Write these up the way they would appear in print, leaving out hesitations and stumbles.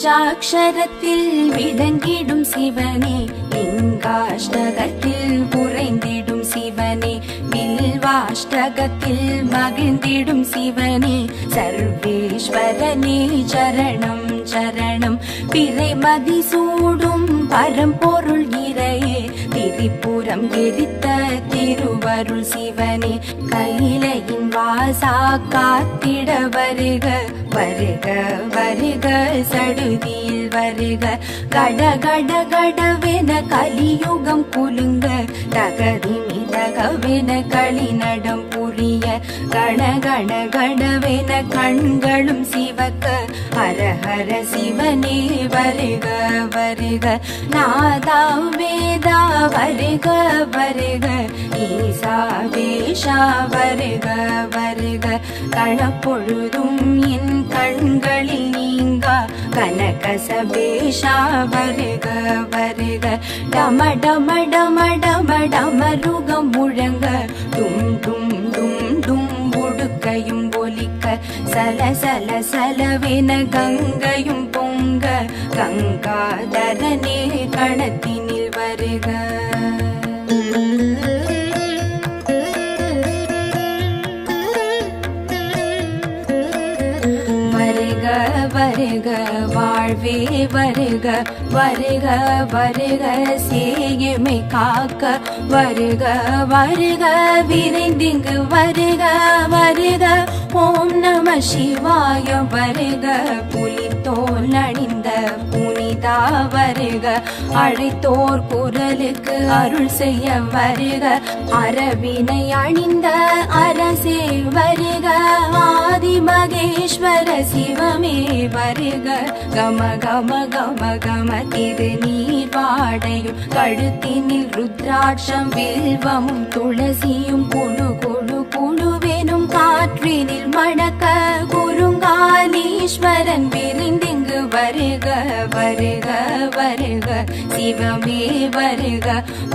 பஞ்சாட்சரத்தில் விளங்கிடும் சிவனே, லிங்காஷ்டகத்தில் உறைந்திடும் சிவனே, பில்வாஷ்டகத்தில் மகிழ்ந்திடும் சிவனே, சர்வேஸ்வரனே சரணம் சரணம். பிறைமதி சூடும் பரம்பொருள் இறையே, திரிபுரம் எரித்த திருவருள் சிவனே, கையிலையின் வாசா காத்திட வருக வருக வருக சடுதியில் வருக. கட கட கடவென கலியுகம் குலுங்க, தகதிமி தகவென களிநடம் புரிய, கண கண கடவென கண்களும் சிவக்க, ஹர ஹர சிவனே வருக வருக. நாதா வேதா வருக வருக, ஈசா வேஷா வருக வருக. கணப்பொழுதும் என் கண்களில் நீங்கா கனகசபேஷா வருக வருக. டம டம டம டம டமருகம் முழங்க, டும் டும் டும் டும் உடுக்கையும் ஒலிக்க, சல சல சலவென கங்கையும் பொங்க, கங்காதரனே கணத்தினில் வருக. வருக வாழ்வே வருக வருக வருக, சேயுமை காக்க வருக வருக, விரைந்திங்கு வருக வருக. ஓம் நம சிவாய வருக, புலித்தோல் அணிந்த புனிதா வருக, அழைத்தோர் குரலுக்கு அருள் செய்ய வருக, அரவினை அணிந்த அரசே வருக, ஆதி மகேஸ்வர சிவமே வருக. கம கம கம கம திருநீர் வாடையும், கழுத்தினில் ருத்ராட்சம் வில்வமும் துளசியும், குழு குழு குழுவெனும் காற்றினில் மணக்க, குருங்காலீஸ்வரன் விரைந்திங்கு வருக வருக வருக, சிவமே வருக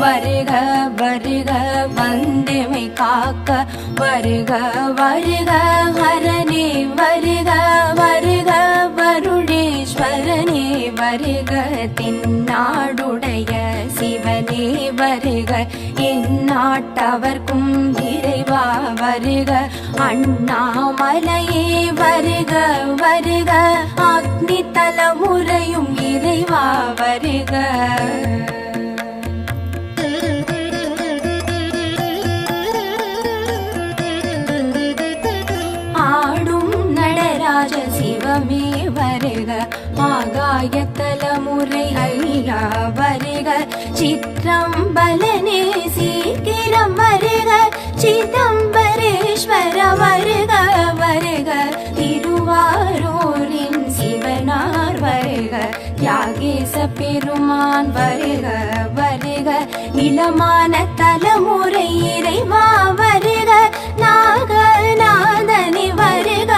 வருக வருக, வந்தமை காக்க வருக வருக, ஹரனே வருக வருக, வருணேஸ்வரனே வருக, தென்னாடுடைய சிவனே வருக, எந்நாட்டவர்க்கும் இறைவா வருக, அண்ணாமலையே வருக வருக, அக்னி தலைமுறையும் இறைவா வருக. சிவமே வருக, ஆகாய தலைமுறை ஐயா வருக, சிற்றம்பலனே சீக்கிரம் வருக, சிதம்பரேஸ்வர வருக வருக, திருவாரூரின் சிவனார் வருக, தியாகேச பெருமான் வருக வருக, நிலமான தலைமுறை இறைவா வருக, நாகநாதனே வருக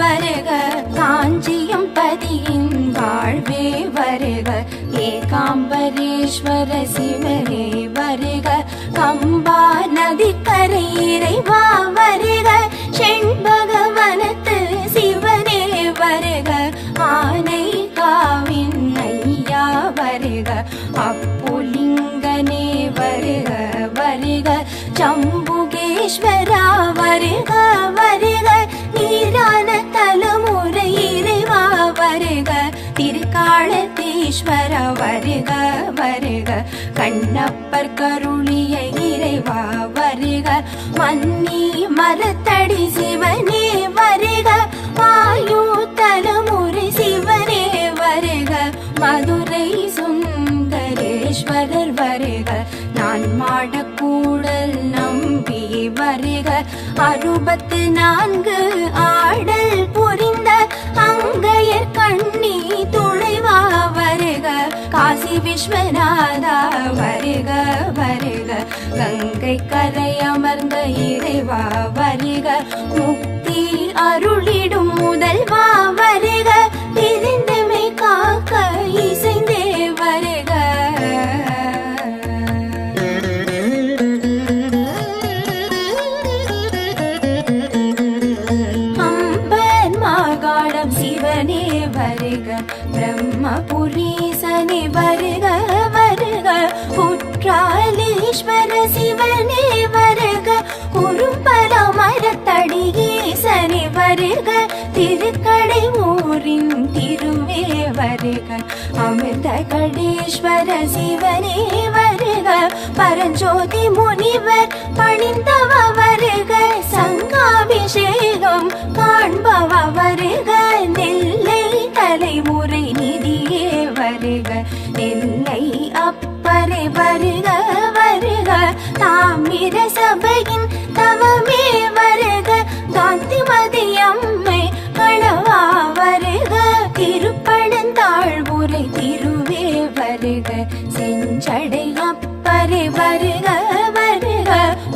வருக, காஞ்சியம் பதியின் வாழ்வே வருக, ஏகாம்பரேஸ்வர சிவனே வருக, கம்பா நதிக்கரை இறைவா வருக, செண்பகவனத்து சிவனே வருக, ஆனை காவின் ஐயா வருக, அப்புலிங்கனே வருக வருக, சம்புகேஸ்வரா வருக வருக, நீரான தலைமுறை இறைவா வருக, திருக்காலத்தீஸ்வர வருக வருக, கண்ணப்பர் கருளிய இறைவா வருக, மன்னி மரத்தடி சிவனே வருக, வாயு தலைமுறை சிவனே வருக, மதுரை சுந்தரேஸ்வரர் வருக, நான் மாடக்கூடல் நம்பி வருக, 64 ஆடல் புரிந்த அங்கையர் கண்ணி துளைவா வருக, காசி விஸ்வநாதா வருக வருக, கங்கை கரை அமர்ந்த இறைவா வருக, முக்தி அருளிடும் முதல்வா வருக, பிரிந்தமை காக்க இசைந்தே வருக. சிவனே வருக, பிரம்ம கணேஸ்வர சிவனே வருக, குறும்பல மரத்தடி ஈசனே வருக, திருக்கடை ஊரின் திருவே வருக, அமிர்த கடேஸ்வர சிவனே வருக, பரஞ்சோதி முனிவர் பணிந்தவ வருக, சங்காபிஷேகம் காண்பவ வருக, நெல்லை தலைமுறை நிதியே வருக, நெல்லை அப்பரை வருக வருக, தாமிர சபையின் தவமே வருக, காந்திமதி அம்மை கணவா வருக, திருப்பழந்தாழ்வுரை திருவே வருக, செஞ்சடை அப்பரை வருக வருக,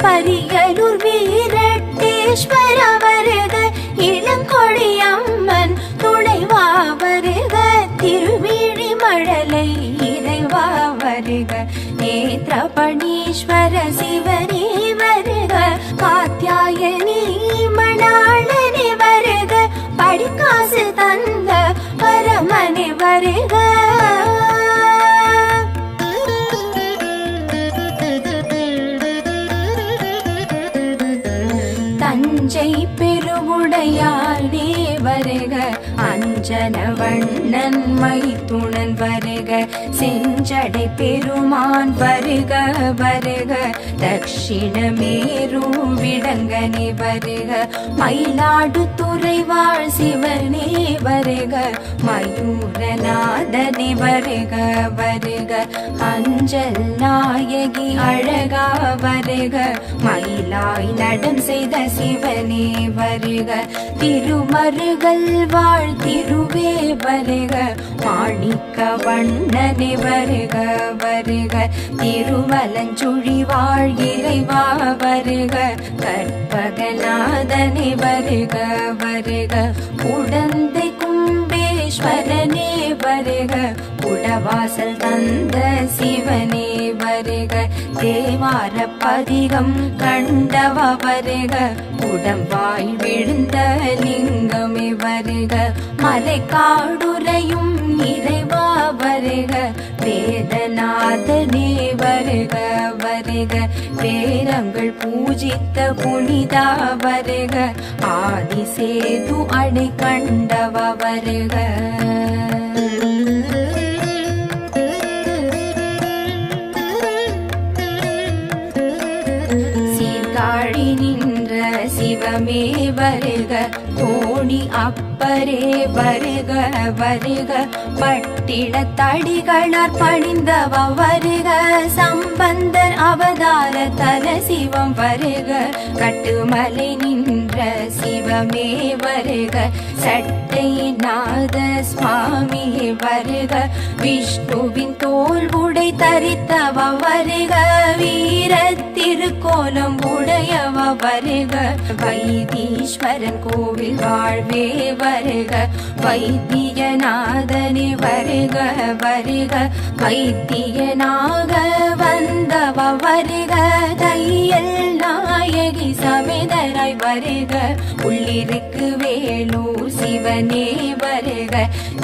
பரியலூர் வீரட்டேஸ்வர வருக, இளங்கொடி அம்மன் துணைவா வருக, திருவிழி மழலை இறைவா வருக, நேத்ரபணீஸ்வர சிவனே வருக, காத்யாயனி மணாளனே வருக, படிக்காசு தந்த பரமனே வருக. தஞ்சை பெருவுடையானே வருக, அஞ்சன வண்ணன் மைத்துணன் வருக, செஞ்சடை பெருமான் வருக வருக, தட்சிணமேரு விடங்கனே வருக, மயிலாடுதுறை வாழ் சிவனே வருக, மயூரநாதனே வருக வருக, அஞ்சல் நாயகி அழகா வருக, மயிலாய் நடம் செய்த சிவனே வருக, திருமருகல் வாழ் திருவே வருக, மாணிக்க வண்ணனே வருக வருக, திருவலஞ்சுழி வாழ் இறைவா வருக, கற்பகநாதனே வருக வருக, உடந்தை கும்பேஸ்வரனே வருக, உடவாசல் தந்த சிவனே வருக, தேவார பதிகம் கண்டவ வருக, உடம்பாய் விழுந்த லிங்கமே வருக, மலைக்காடுரையும் இறைவா வருக, வேதநாதனே வருக வருக, வேரங்கள் பூஜித்த புனிதா வருக, ஆதிசேது அடை கண்டவ வருக. சீர்காழி நின்ற சிவமே வருக, தோணி அப்பரே வருக வருக, பட்டினத்தடிகளார் பணிந்தவ வருக, சம்பந்தர் அவதார தல சிவம் வருக, கட்டுமலை நின்ற சிவமே வருக, சட்டைநாத சுவாமி வருக, விஷ்ணுவின் தோல் உடை தரித்தவ வருக, வீர திருக்கோலம் உடையவ வருக, வைத்தீஸ்வரன் கோவில் வாழ்வே வருக, வைத்தியநாதனே வருக வருக, வைத்தியனாக வந்தவ வருக, தையல் நாயகி சமேதராய் வருக, உள்ளிருக்கு வேலூர் சிவனே வருக,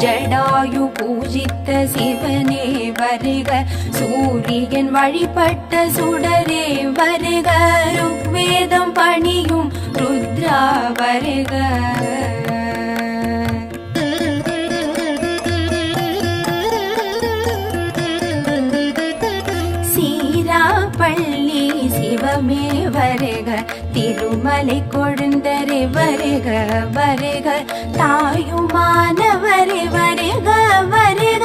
ஜடாயு பூஜித்த சிவனே வருக, சூரியன் வழிபட்ட சுடரே வருக, ருக்வேதம் பணியும் ருத்ரா வருக. சீராப்பள்ளி சிவமே வருக, திருமலை கொழுந்தரே வருக வருக, தாயுமானவரே வருக வருக,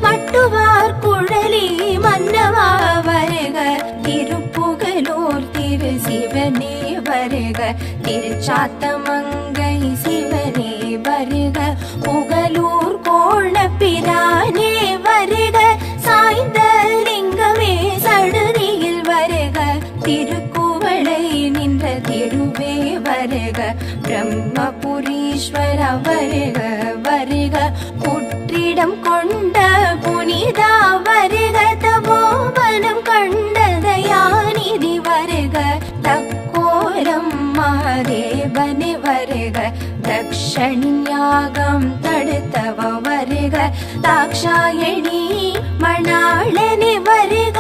மட்டுவார் குழலி மன்னவா வருக, திருப்புகலூர் திரு சிவனே வருக, திருச்சாத்தமங்கை சிவனே வருக, புகலூர் கோணப்பிரானே வருக, சாய்ந்த லிங்கமே சடுதியில் வருக, திருக்குவளை நின்ற திருவே வருக, பிரம்மபுரீஸ்வர வருக வருக, புற்றிடம் கொண்ட புனிதா வருக, தபோவனம் கண்ட தயாநிதி வருக, தக்கோரம் மாதேவனே வருக, தக்ஷணின் யாகம் தடுத்தவ வருக, தாக்ஷாயணி மணாளனே வருக.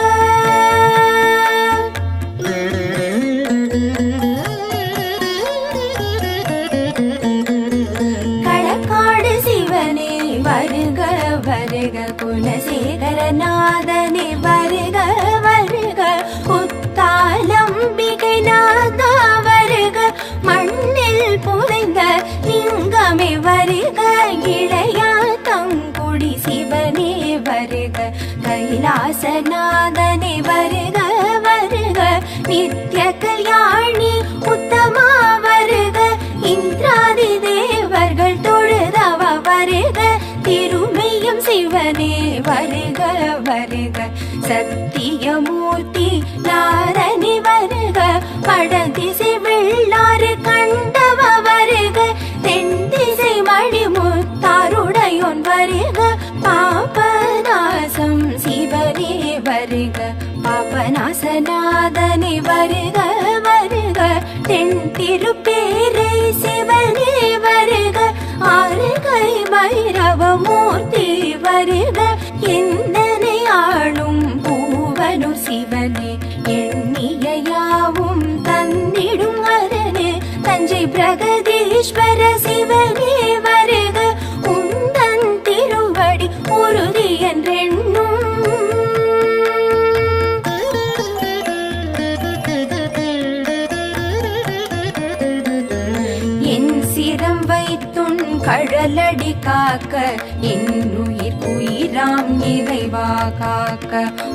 வருக வருக நித்ய கல்யாணி உத்தமா வருக இந்திராதி தேவர்கள் தொழுதவ வருக திருமையும் சிவனே வருக வருக சத்தியமூர்த்தி நாரணி வருக வடதிசை வெள்ளாறு கண்டவ வருக தென்திசை மணிமுத்தாருடையோன் வருக பாபநாசம் சிவனே வருக பாபநாசநாதனே வருக வருக தென் திருப்பேரை சிவனே வருக ஆறுகை பைரவமூர்த்தி வருக எந்தனை ஆளும் பூவனூர் சிவனே எண்ணிய யாவும் தந்திடும் அரனே தஞ்சை பிரகதீஸ்வர சிவனே வருக உந்தன் திருவடி உறுதி என்றெண்ணும் என் சிரம் வைத்துன் கழலடி காக்க என்னுயிர் உயிராம் இறைவா காக்க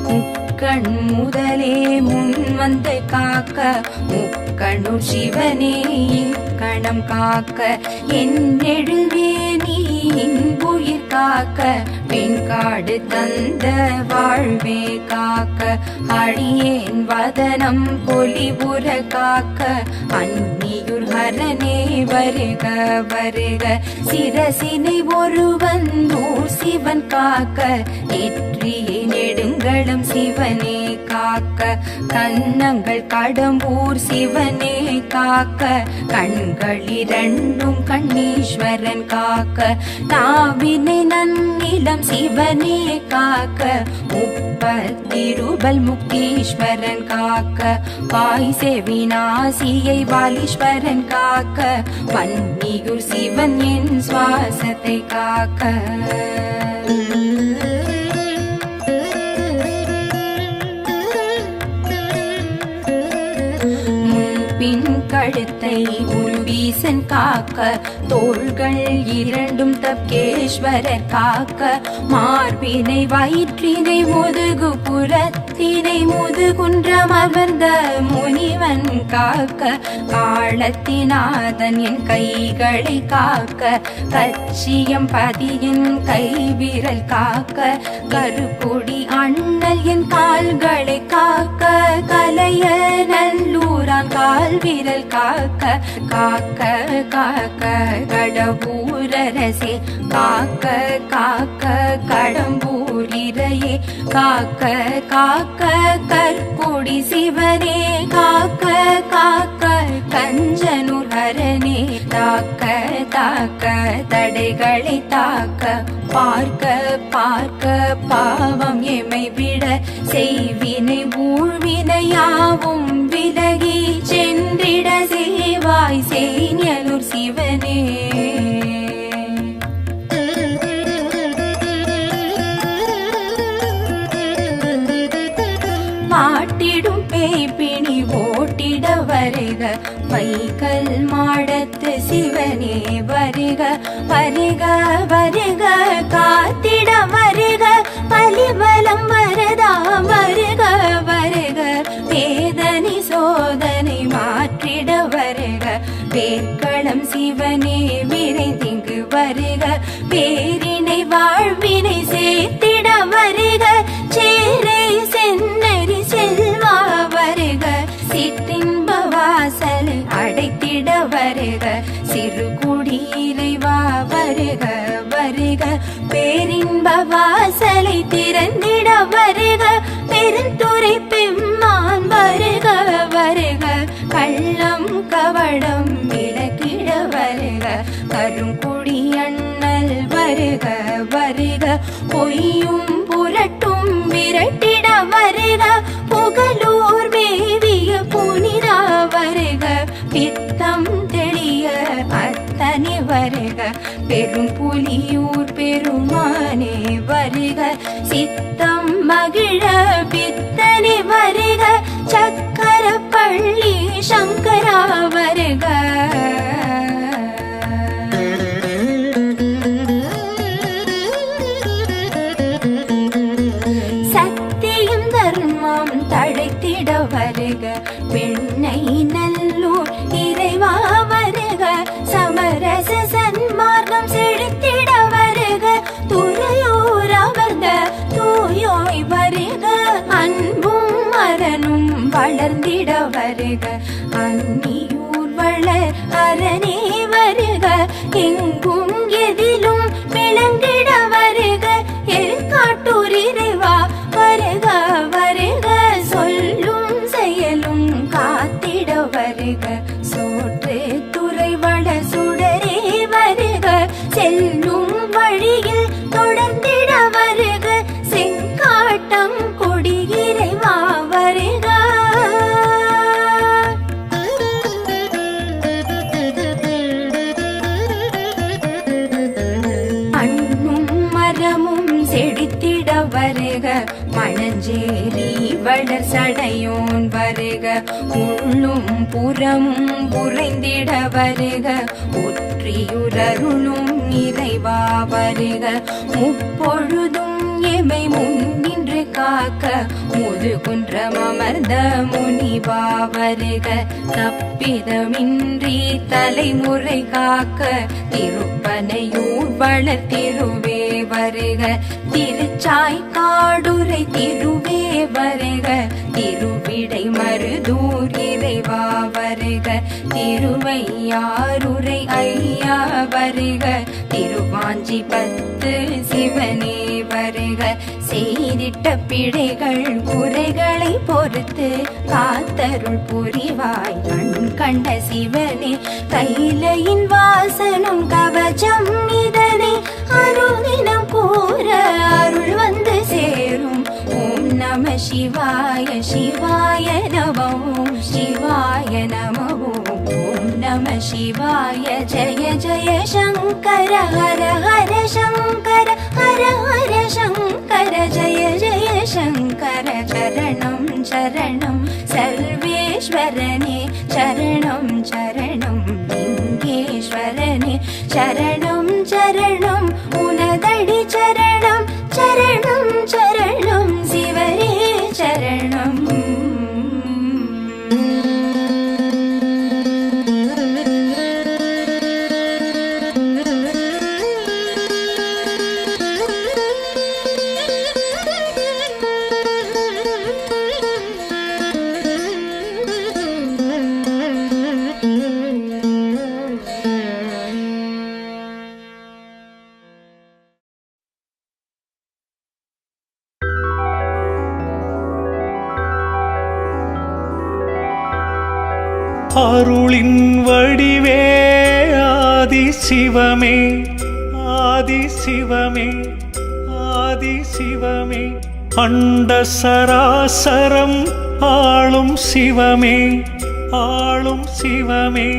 முக்கண் முதலே முன் வந்து காக்க முக்கணு சிவனே கணம் காக்க என் எழுவேனி இன்புயிர் காக்க வெண்காடு தந்த வாழ்வே காக்க அடியேன் வதனம் பொலிபுற காக்க அந்நியுர் ஹரனே வருக வருக சிரசினை ஒருவன் ஊர் சிவன் காக்க நெற்றியை நெடுங்களம் சிவனே காக்க கன்னங்கள் கடம்பூர் சிவனே காக்க கண்கள் இரண்டும் கண்ணீஸ்வரன் காக்க நாவினை நன்னிலம் சிவனே காக்க முப்பத்திருபல் முக்தீஸ்வரன் காக்க வாய் செவிநாசியை வாலீஸ்வரன் காக்க வன்னியூர் சிவன் என் சுவாசத்தை காக்க பின் கழுத்தை உருவீசன் காக்க தோள்கள் இரண்டும் தப்கேஸ்வரர் காக்க மார்பினை வயிற்றினை முதுகு புறத்தினை முதுகுன்றம் அமர்ந்த முனிவன் காக்க காலத்தினாதன் என் கைகளை காக்க கச்சியம் பதியின் கைவிரல் காக்க கருப்பொடி அண்ணல் என் கால்களை காக்க கலைய நல்லூரான் கால் விரல் காக்க காக்க காக்க கடம்பூரரசே காக்க காக்க கடம்பூரிரையே காக்க காக்க கற்பொடி சிவனே காக்க காக்க கஞ்சனூர் ஹரனே தாக்க தாக்க தடைகளை தாக்க பார்க்க பார்க்க பாவம் எமை விட செய்வினை ஊழ்வினையாவும் விலகி சென்றிட சேவாய் சேனியலூர் சிவனே பாட்டிடும் பேய்பிணி ஓட்டிட வருக வைகல் மாடத்து சிவனே வருக வருக வருக காத்திட வருக பலிபலம் வரதா வருக வருக வேதனை சோதனை மாற்றிட வருக வேர்க்களம் சிவனே விரைந்திங்கு வருக பேரினை வாழ்வினை சேர்த்திட வருக சேரை சென்னறி செல்வா வருக சிற்றின்ப வாசல் அடைத்திட வருக சிறுகுடி இறைவா வருக வருக பேரின்ப வாசலை திறந்திட வருக பெருந்துறை பெம்மான் வருக வருக கள்ளம் கவடம் விலக்கிட வருக கருங்குடி அண்ணல் வருக வருக பொய்யும் புரட்டும் விரட்டிட வருக புகழூர் மேவிய புனிதா வருக பித்தம் தெளிய அத்தனை வருக பெரும் புலியூர் பெருமானே வருக சித்தம் மகிழ பித்தனை வருக சக்கர பள்ளி சங்கரா வருக சத்தியம் தர்மம் அமர்ந்திட வருக. அந்நியூர் வளர் அரணே வருக, எங்கும் எதிலும் விளங்கிட வருக. எருக்காட்டூர் இறைவா வருக வருக, சொல்லும் செயலும் காத்திட வருக. சோற்று துறை வள சுடரே வருக, செல்லும் வழியில் தொடர்ந்திட வருக. செங்காட்டம் கொடி இறைவா வருக. அண்ணும் மரமும் செடித்திட வருக, மணஞ்சேரி வளர் சடையோன் வருக. உள்ளும் புறமும் புரைந்திட வருக, ஒற்றியுரருளும் இறைவா வருக. முப்பொழுதும் எமை முன்னின்று காக்க, முதுகுன்றம் அமர்ந்த முனிவா வருக. தப்பிதமின்றி தலைமுறை காக்க, திருப்பனையூர் வளர் திருவே வருக. திருச்சாய்க்காடுரை திருவே வருக, திருவிடை மருதூர் இறைவா வருக. திருவையாறுரை ஐயா வருக, திருவாஞ்சி பத்து சிவனே வருக. செய்திட்ட பிழைகள் குறைகளை பொறுத்து காத்தருள் புரிவாய் கண் கண்ட சிவனே. கைலையின் வாசனும் கவச்சம் இதனை அருதினம் கூற அருள் வந்து சேரும். ஓம் நம சிவாய சிவாய நமோ சிவாய நமோ. ஓம் நம சிவாய ஜய ஜய சங்கர ஹர ஹர சங்கர ஹர ஹர சங்கர ஜய ஜய சங்கர. சரணம் சரணம் சர்வேஸ்வரனே, சரணம் சரணம் லிங்கேஸ்வரனே. சரணம் சரணம் உனதடி சரணம், சரணம் சரணம் சிவனே சரணம். அருளின் வடிவே ஆதி சிவமே, ஆதி சிவமே, ஆதி சிவமே. அண்ட சராசரம் ஆளும் சிவமே, ஆளும் சிவமே,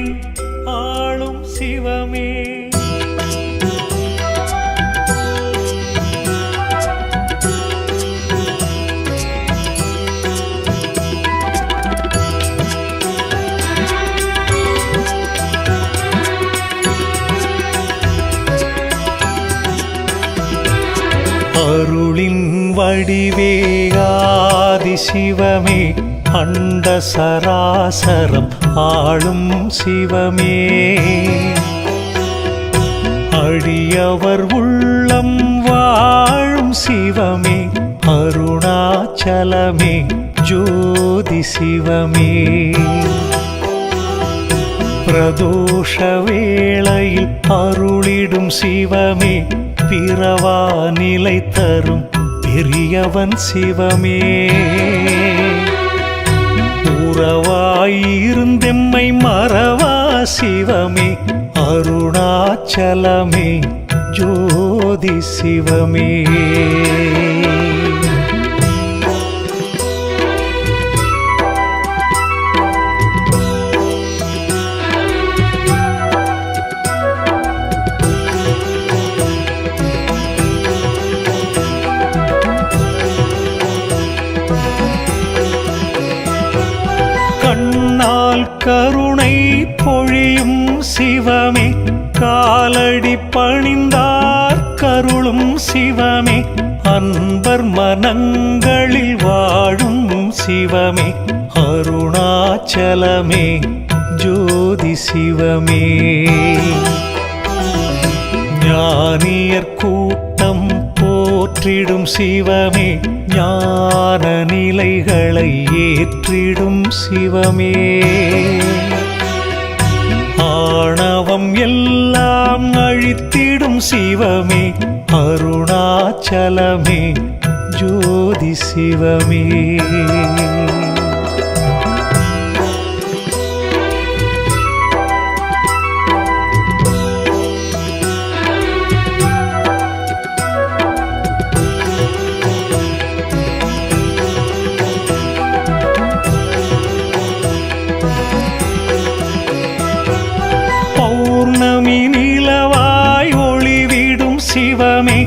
ஆளும் சிவமே. அருளின் வடிவே ஆதி சிவமே, அண்ட சராசரம் ஆளும் சிவமே. அடியவர் உள்ளம் வாழும் சிவமே, அருணாச்சலமே ஜோதி சிவமே. பிரதோஷ வேளையில் அருளிடும் சிவமே, பிறவா நிலை தரும் பெரியவன் சிவமே. உறவாயிருந்தெம்மை மறவா சிவமே, அருணாச்சலமே ஜோதி சிவமே. கருணை பொழியும் சிவமே, காலடி பணிந்தார் கருளும் சிவமே. அன்பர் மனங்களில் வாழும் சிவமே, அருணாச்சலமே ஜோதி சிவமே. ஞானியர் கூட்டம் போற்ற போற்றிடும் சிவமே ஞான நிலைகளை ஏற்றிடும் சிவமே ஆணவம் எல்லாம் அழித்திடும் சிவமே அருணாச்சலமே ஜோதி சிவமே பௌர்ணமி நிலவாய் ஒளிவிடும் சிவமே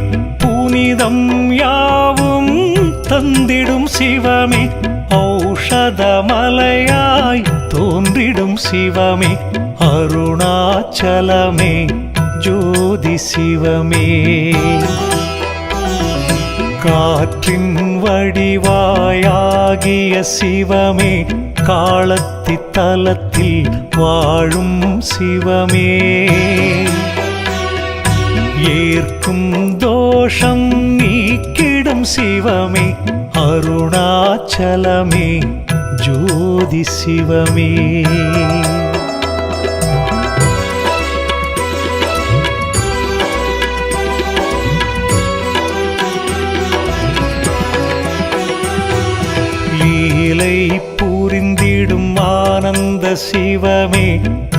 புனிதம் யாவும் தந்திடும் சிவமே ஔஷதமலையாய் தோன்றிடும் சிவமே அருணாச்சலமே ஜோதி சிவமே காற்றின் வடிவாயாகிய சிவமே காலத்தி தலத்தில் வாழும் சிவமே ஏற்கும் தோஷம் நீக்கிடும் சிவமே அருணாச்சலமே ஜோதி சிவமே லீலை புரிந்திடும் ஆனந்த சிவமே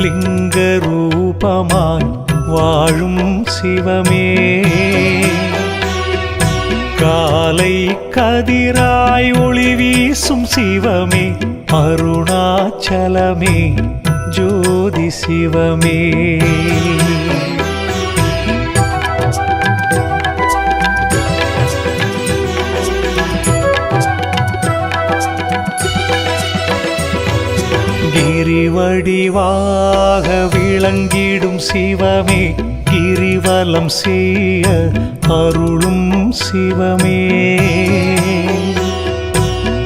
லிங்க ரூபமாய் வாழும் சிவமே காலை கதிராய் ஒளி வீசும் சிவமே அருணாச்சலமே ஜோதி சிவமே கிரிவடிவாக விளங்கிடும் சிவமே கிரிவலம் செய்ய அருளும் சிவமே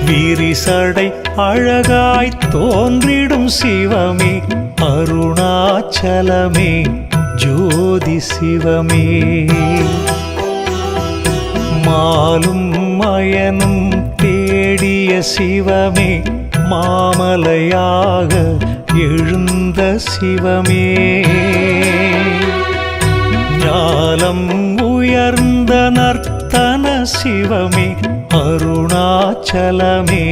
விரிசடை அழகாய் தோன்றிடும் சிவமே அருணாச்சலமே ஜோதி சிவமே மாலும் மயனும் தேடிய சிவமே மாமலையாக எழுந்த சிவமே ஞானம் உயர்ந்த நர்த்தன சிவமே அருணாச்சலமே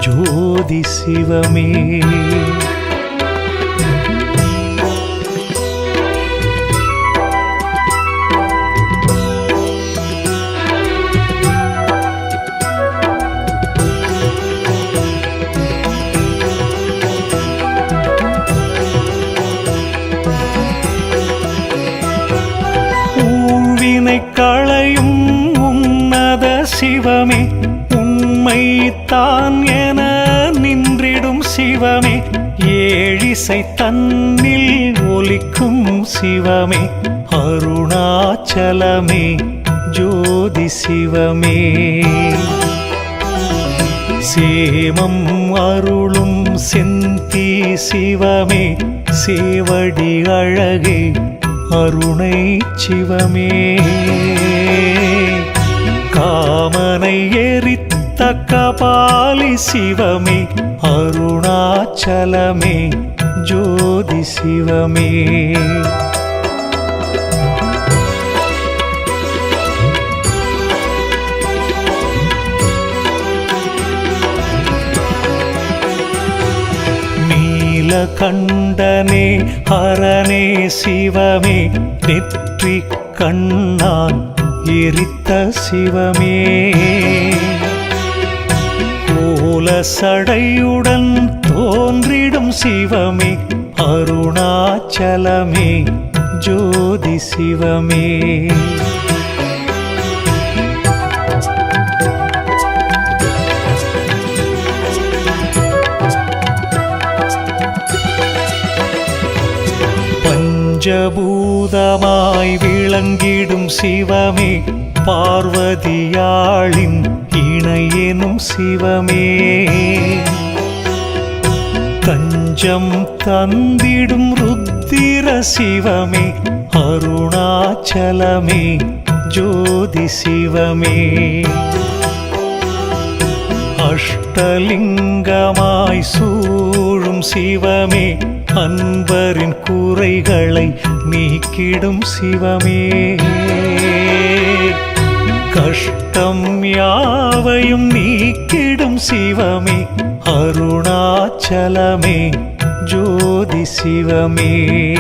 ஜோதி சிவமே களையும் உன்னத சிவமே உண்மை தான் என நின்றிடும் சிவமே ஏழிசை தன்னில் ஒலிக்கும் சிவமே அருணாச்சலமே ஜோதி சிவமே சேமம் அருளும் செந்தி சிவமே சேவடி அழகே அருணை சிவமே காமனை எரித்த கபாலி சிவமே அருணாச்சலமே ஜோதி சிவமே கண்டனே ஹரனே சிவமே நெற்றி கண்ணான் எரித்த சிவமே கோல சடையுடன் தோன்றிடும் சிவமே அருணாச்சலமே ஜோதி சிவமே பஞ்சபூதமாய் விளங்கிடும் சிவமே பார்வதியாளின் இணையெனும் சிவமே தஞ்சம் தந்திடும் ருத்திர சிவமே அருணாச்சலமே ஜோதி சிவமே. அஷ்டலிங்கமாய் சூழும் சிவமே, அன்பரின் குறைகளை நீக்கிடும் சிவமே. கஷ்டம் யாவையும் நீக்கிடும் சிவமே, அருணாச்சலமே ஜோதி சிவமே.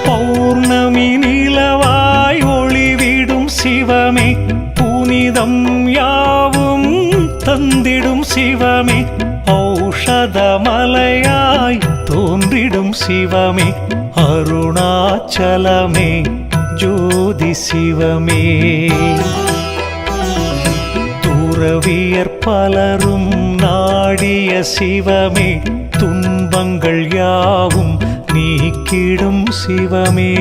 பௌர்ணமி நிலவாய் ஒளிவிடும் சிவமே, புனிதம் யாவும் தந்திடும் சிவமே. ஔஷதமலையாய் தோன்றிடும் சிவமே, அருணாச்சலமே ஜோதி சிவமே. துறவியர் பலரும் நாடிய சிவமே, துன்பங்கள் யாவும் நீக்கிடும் சிவமே.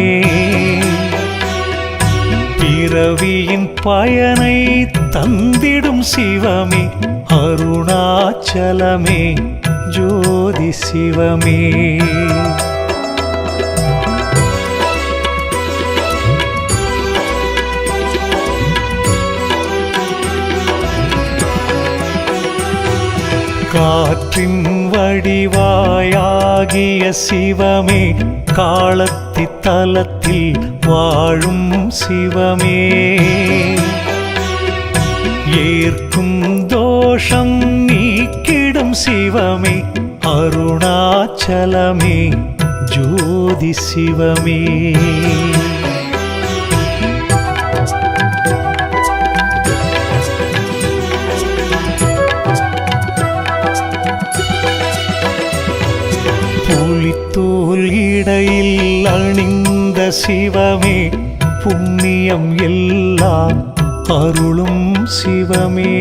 பிறவியின் பயனை தந்திடும் சிவமே, அருணாச்சலமே ஜோதி சிவமே. காற்றின் வடிவாயாகிய சிவமே, காலத்தி தலத்தில் வாழும் சிவமே. ஏற்கும் தோஷம் நீக்கிடும் சிவமே, அருணாச்சலமே ஜோதி சிவமே. புலித்தோல் இடையில் அணிந்த சிவமே, புண்ணியம் எல்லாம் அருளும் சிவமே.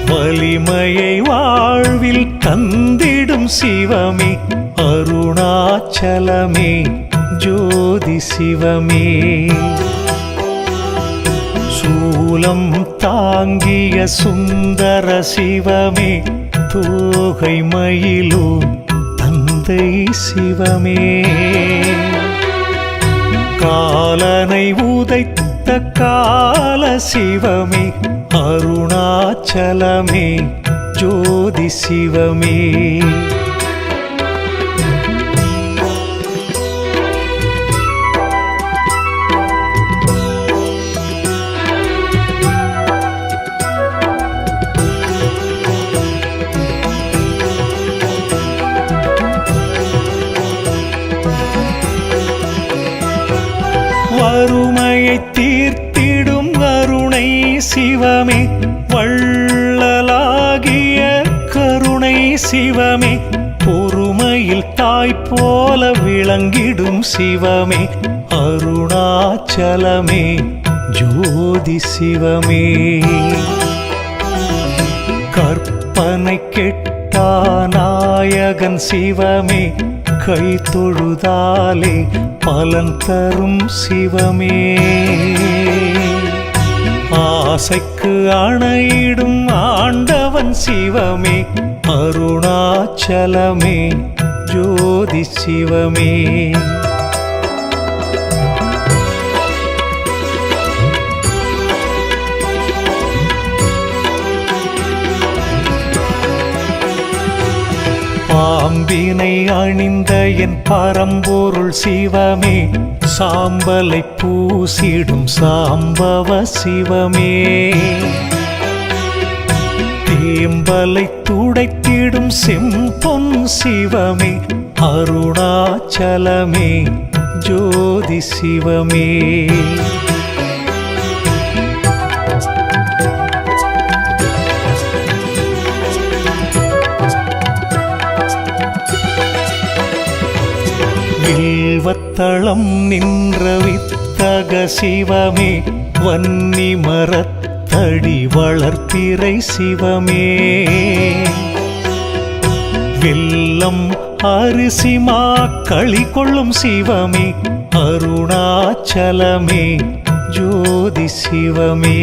வலிமையை வாழ்வில் தந்திடும் சிவமே, அருணாச்சலமே ஜோதி சிவமே. சூலம் தாங்கிய சுந்தர சிவமே, தோகை மயிலும் தந்தை சிவமே. காலனை உதைத்த கால சிவமே, அருணாச்சலமே ஜோதி சிவமே. வறுமையை தீர்த்திடும் கருணை சிவமே, வள்ளலாகிய கருணை சிவமே. பொறுமையில் தாய் போல விளங்கிடும் சிவமே, அருணாச்சலமே ஜோதி சிவமே. கற்பனை கெட்டா நாயகன் சிவமே, கை தொழுதாலே பலன் தரும் சிவமே. ஆசைக்கு அணையிடும் ஆண்டவன் சிவமே, அருணாச்சலமே ஜோதி சிவமே. பாம்பினை அணிந்த என் பரம்பொருள் சிவமே, சாம்பலை பூசிடும் சாம்பவ சிவமே. தேம்பலை துடைத்திடும் செம்பொன் சிவமே, அருணாச்சலமே ஜோதி சிவமே. வில்வத்தளம் நின்ற வித்தக சிவமே, வன்னி மரத்தடி வளர்ப்பிறை சிவமே. வெல்லம் அரிசிமா களி கொள்ளும் சிவமே அருணாச்சலமே ஜோதி சிவமே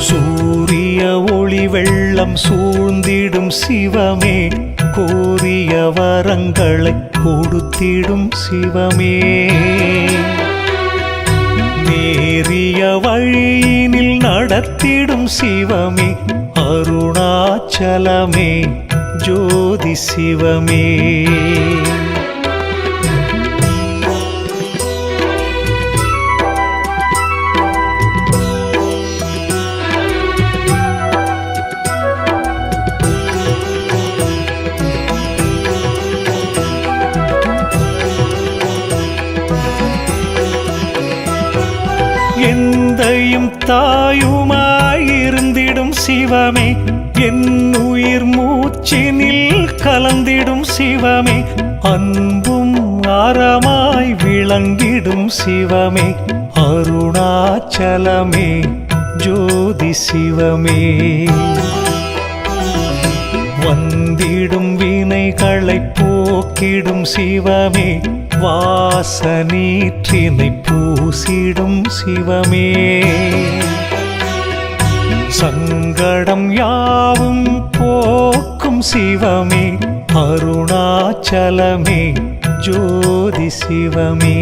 சூரிய ஒளி வெள்ளம் சூழ்ந்திடும் சிவமே கோரிய வரங்களை கொடுத்திடும் சிவமே நேரிய வழியினில் நடத்திடும் சிவமே அருணாச்சலமே ஜோதி சிவமே எந்தையும் தாயுமாயிருந்திடும் சிவமே என் உயிர் மூச்சினில் கலந்திடும் சிவமே அன்பும் அறமாய் விளங்கிடும் சிவமே அருணாச்சலமே ஜோதி சிவமே வந்திடும் வினைகளை போக்கிடும் சிவமே வாசநீற்றினை பூசிடும் சிவமே சங்கடம் யாவும் போக்கும் சிவமே அருணாச்சலமே ஜோதி சிவமே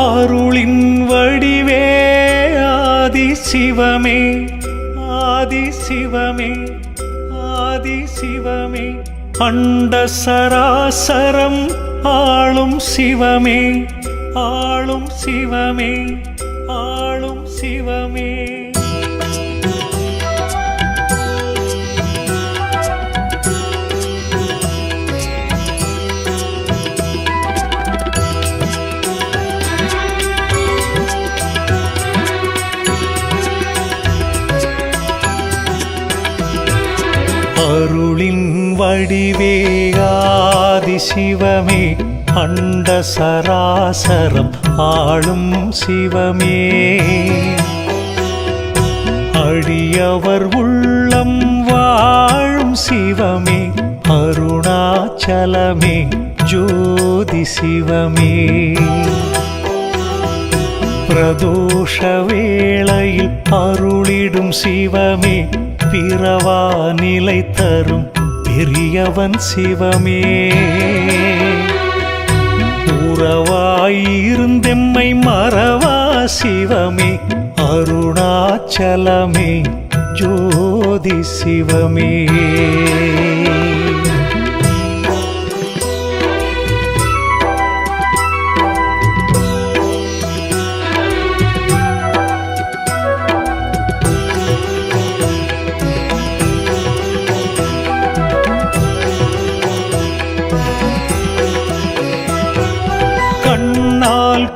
அருளின் வடிவே ஆதி சிவமே ஆதி சிவமே ஆதி சிவமே அண்ட சராசரம் ஆளும் சிவமே ஆளும் சிவமே ஆளும் சிவமே அருளின் வடிவே ஆதி சிவமே அண்ட சராசரம் ஆளும் சிவமே அடியவர் உள்ளம் வாழும் சிவமே அருணாச்சலமே ஜோதி சிவமே பிரதோஷ வேளையில் அருளிடும் சிவமே பிறவா நிலை தரும் பெரியவன் சிவமே உறவாயிருந்தெம்மை மறவா சிவமே அருணாச்சலமே ஜோதி சிவமே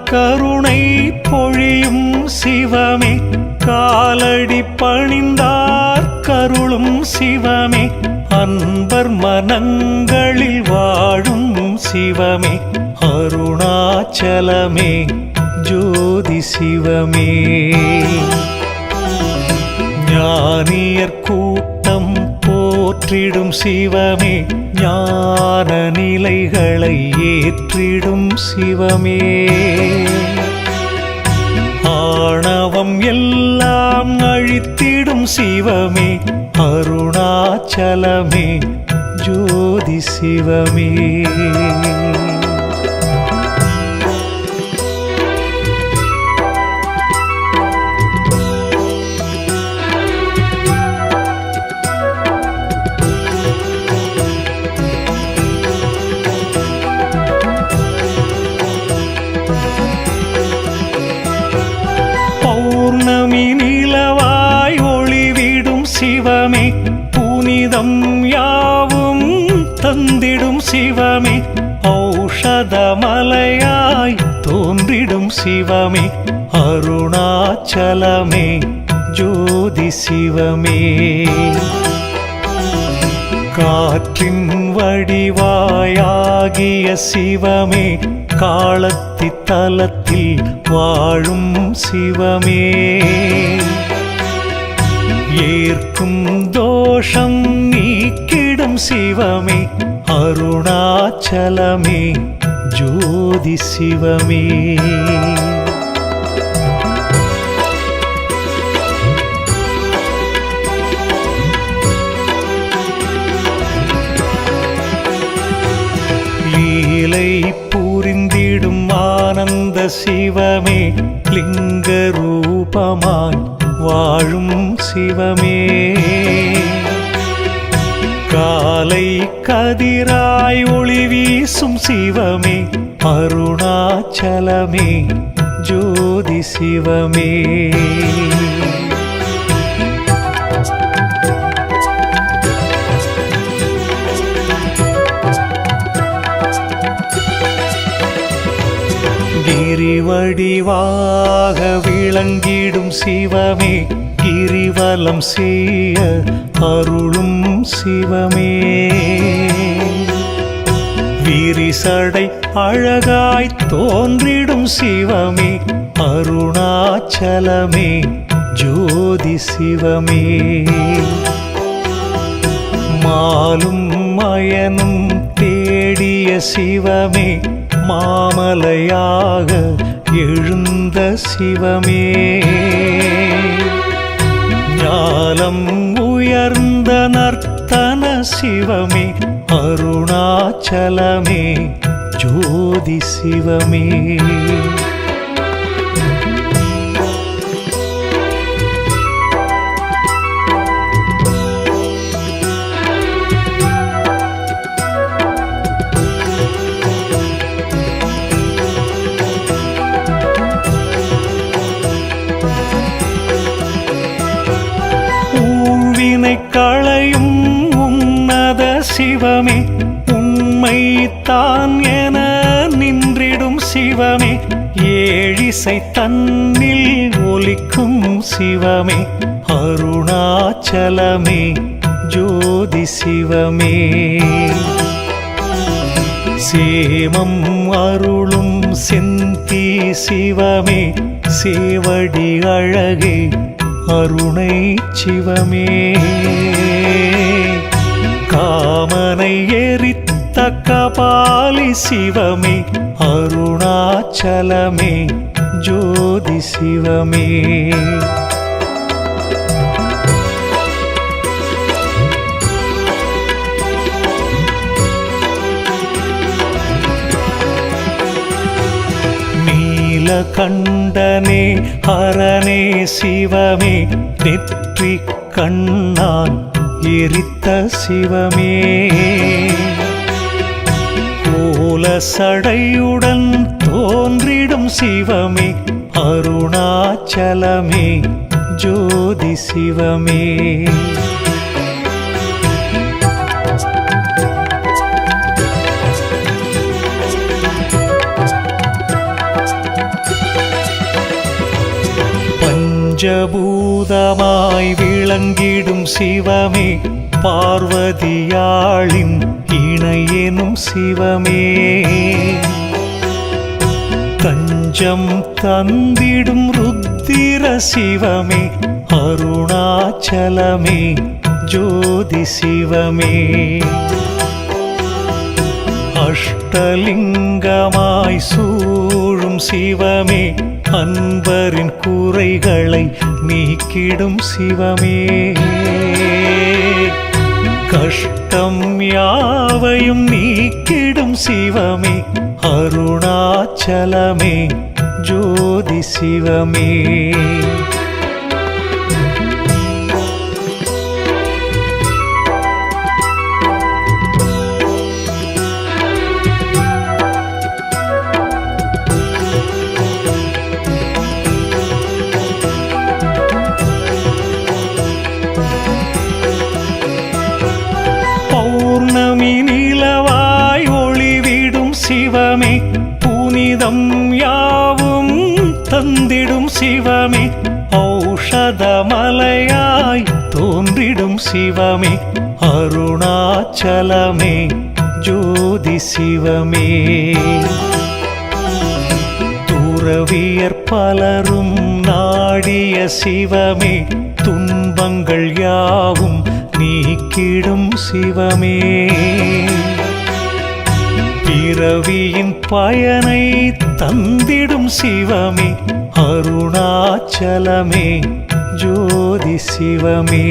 கருணை பொழியும் சிவமே காலடி பணிந்தார் கருளும் சிவமே அன்பர் மனங்களில் வாழும் சிவமே அருணாச்சலமே ஜோதி சிவமே ஞானியர் கூட்டம் போற்றிடும் சிவமே ஞான நிலைகளை ஏற்றிடும் சிவமே ஆணவம் எல்லாம் அழித்திடும் சிவமே அருணாச்சலமே ஜோதி சிவமே நிலவாய் ஒளிவிடும் சிவமே புனிதம் யாவும் தந்திடும் சிவமே ஔஷதமலையாய் தோன்றிடும் சிவமே அருணாச்சலமே ஜோதி சிவமே காற்றின் வடிவாயாகிய சிவமே காலத்தி தலத்தில் வாழும் சிவமே ஏற்கும் தோஷம் நீக்கிடும் சிவமே அருணாச்சலமே ஜோதி சிவமே லீலை புரிந்திடும் ஆனந்த சிவமே லிங்க ரூபமாய் வாழும் சிவமே காலை கதிராய் ஒளி வீசும் சிவமே அருணாச்சலமே ஜோதி சிவமே கிரிவடிவாக விளங்கிடும் சிவமே கிரிவலம் செய்ய அருளும் சிவமே விரிசடை அழகாய் தோன்றிடும் சிவமே அருணாச்சலமே ஜோதி சிவமே மாலும் மயனும் தேடிய சிவமே மாமலையாக எழுந்த சிவமே ஞானம் உயர்ந்த நர்த்தன சிவமே அருணாச்சலமே ஜோதி சிவமே களையும் உன்னத சிவமே உண்மை தான் என நின்றிடும் சிவமே ஏழிசை தன்னில் ஒலிக்கும் சிவமே அருணாச்சலமே ஜோதி சிவமே சேமம் அருளும் செந்தி சிவமே சேவடி அழகே அருணை சிவமே காமனை எரித்த கபாலி சிவமே அருணாச்சலமே ஜோதி சிவமே கண்டனே ஹரனே சிவமே நெற்றி கண்ணான் எரித்த சிவமே கோல சடையுடன் தோன்றிடும் சிவமே அருணாச்சலமே ஜோதி சிவமே பஞ்சபூதமாய் விளங்கிடும் சிவமே பார்வதியாளின் இணையெனும் சிவமே தஞ்சம் தந்திடும் ருத்திர சிவமே அருணாச்சலமே ஜோதி சிவமே அஷ்டலிங்கமாய் சூழும் சிவமே அன்பரின் குறைகளை நீக்கிடும் சிவமே கஷ்டம் யாவையும் நீக்கிடும் சிவமே அருணாச்சலமே ஜோதி சிவமே நிலவாய் ஒளிவிடும் சிவமே புனிதம் யாவும் தந்திடும் சிவமே ஔஷத மலையாய் தோன்றிடும் சிவமே அருணாச்சலமே ஜோதி சிவமே துறவியர் பலரும் நாடிய சிவமே துன்பங்கள் யாவும் நீக்கிடும் சிவமே பிறவியின் பயனை தந்திடும் சிவமே அருணாச்சலமே ஜோதி சிவமே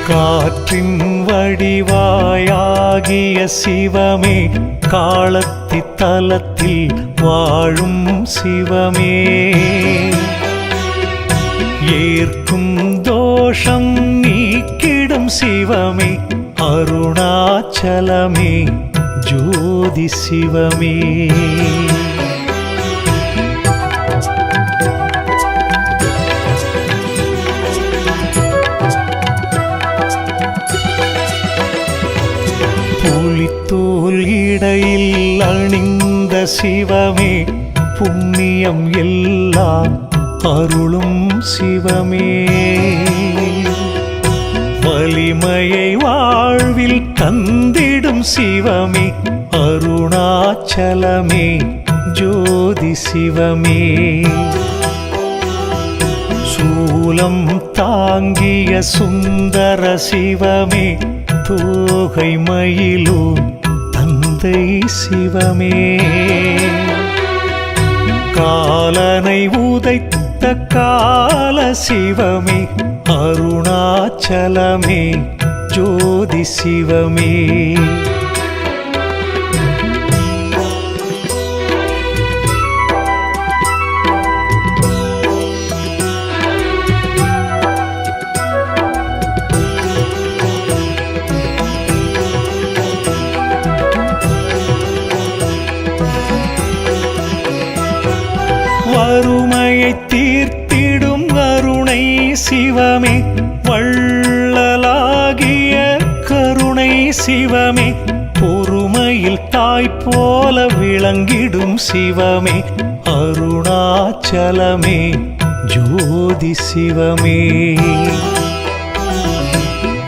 காற்றின் வடிவாயாகிய சிவமே காலத்தி தலத்தில் வாழும் சிவமே ஏற்கும் தோஷம் நீக்கிடும் சிவமே அருணாச்சலமே ஜோதி சிவமே புலித்தோல் இடையில் அணிந்த சிவமே புண்ணியம் எல்லாம் அருளும் சிவமே வலிமையை வாழ்வில் தந்திடும் சிவமே அருணாச்சலமே ஜோதி சிவமே சூலம் தாங்கிய சுந்தர சிவமே தோகை மயிலும் தந்தை சிவமே காலனை உதைத்த கால சிவமே அருணாச்சலமே ஜோதி சிவமே வறுமையை தீர்த்திடும் கருணை சிவமே வள்ளலாகிய கருணை சிவமே பொறுமையில் தாய் போல விளங்கிடும் சிவமே அருணாச்சலமே ஜோதி சிவமே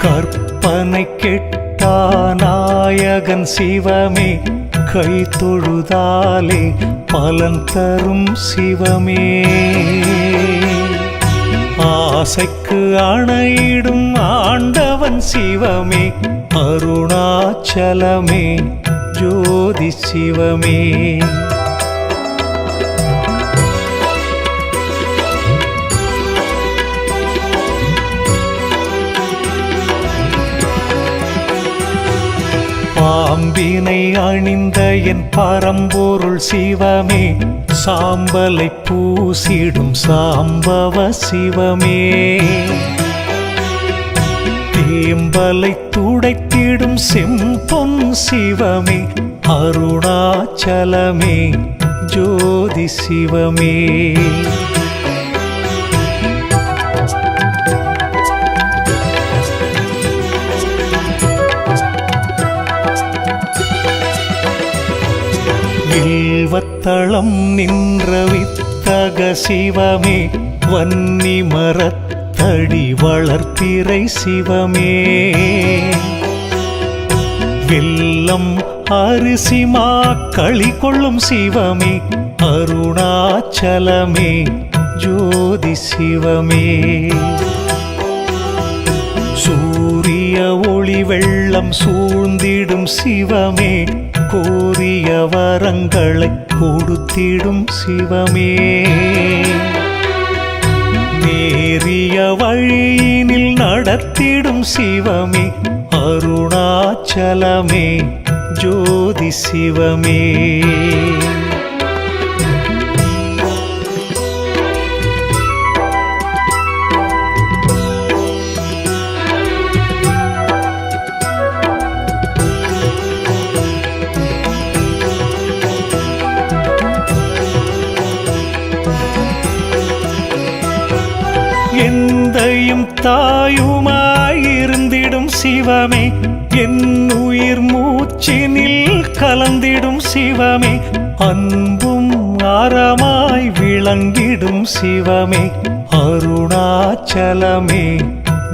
கற்பனை கெட்டா நாயகன் சிவமே கை தொழுதாலே பலன் தரும் சிவமே ஆசைக்கு அணையிடும் ஆண்டவன் சிவமே அருணாச்சலமே ஜோதி சிவமே பாம்பினை அணிந்த என் பரம்பொருள் சிவமே சாம்பலை பூசிடும் சாம்பவ சிவமே தேம்பலை துடைத்திடும் செம்பொன் சிவமே அருணாச்சலமே ஜோதி சிவமே வில்வத்தளம் நின்ற வித்தக சிவமே வன்னி மரத்தடி வளர்ப்பிறை சிவமே வெல்லம் அரிசி மாக்களி கொள்ளும் சிவமே அருணாச்சலமே ஜோதி சிவமே சூரிய ஒளி வெள்ளம் சூழ்ந்திடும் சிவமே கோரிய வரங்களை கொடுத்திடும் சிவமே நேரிய வழியினில் நடத்திடும் சிவமே அருணாச்சலமே ஜோதி சிவமே எந்தையும் தாயுமாயிருந்திடும் சிவமே என் உயிர் மூச்சு மூச்சினில் கலந்திடும் சிவமே அன்பும் அறமாய் விளங்கிடும் சிவமே அருணாச்சலமே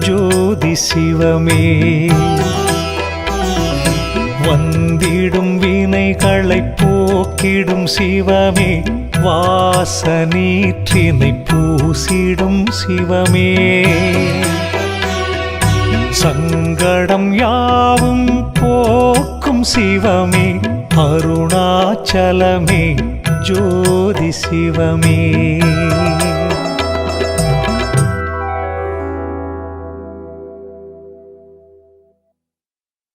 ஜோதி சிவமே வந்திடும் வினைகளை போக்கிடும் சிவமே வாசநீற்றினை பூசிடும் சிவமே சங்கடம் யாவும் போக்கும் சிவமே அருணாச்சலமே ஜோதி சிவமே